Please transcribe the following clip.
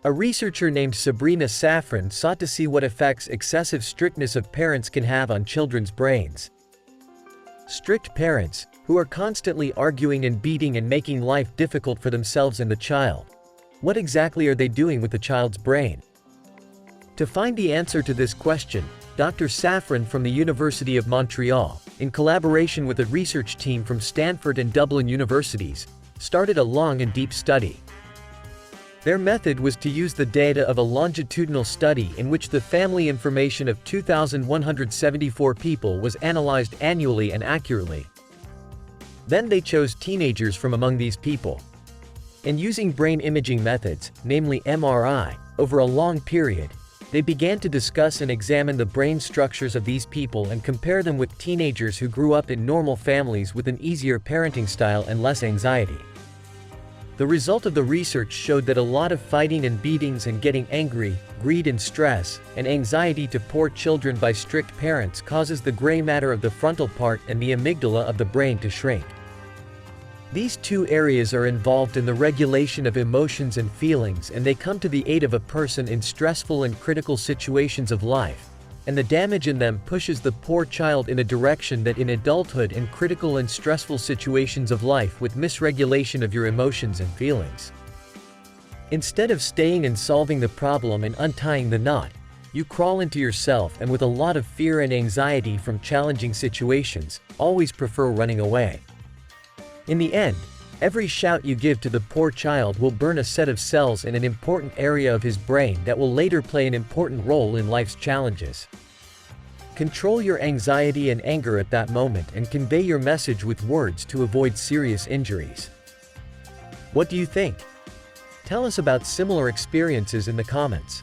A researcher named Sabrina Safran sought to see what effects excessive strictness of parents can have on children's brains. Strict parents, who are constantly arguing and beating and making life difficult for themselves and the child. What exactly are they doing with the child's brain? To find the answer to this question, Dr. Safran from the University of Montreal, in collaboration with a research team from Stanford and Dublin universities, started a long and deep study. Their method was to use the data of a longitudinal study in which the family information of 2,174 people was analyzed annually and accurately. Then they chose teenagers from among these people. And using brain imaging methods, namely MRI, over a long period, they began to discuss and examine the brain structures of these people and compare them with teenagers who grew up in normal families with an easier parenting style and less anxiety. The result of the research showed that a lot of fighting and beatings and getting angry, greed and stress, and anxiety to poor children by strict parents causes the gray matter of the frontal part and the amygdala of the brain to shrink. These two areas are involved in the regulation of emotions and feelings, and they come to the aid of a person in stressful and critical situations of life, and the damage in them pushes the poor child in a direction that in adulthood and critical and stressful situations of life with misregulation of your emotions and feelings. Instead of staying and solving the problem and untying the knot, you crawl into yourself and with a lot of fear and anxiety from challenging situations, always prefer running away. In the end, every shout you give to the poor child will burn a set of cells in an important area of his brain that will later play an important role in life's challenges. Control your anxiety and anger at that moment and convey your message with words to avoid serious injuries. What do you think? Tell us about similar experiences in the comments.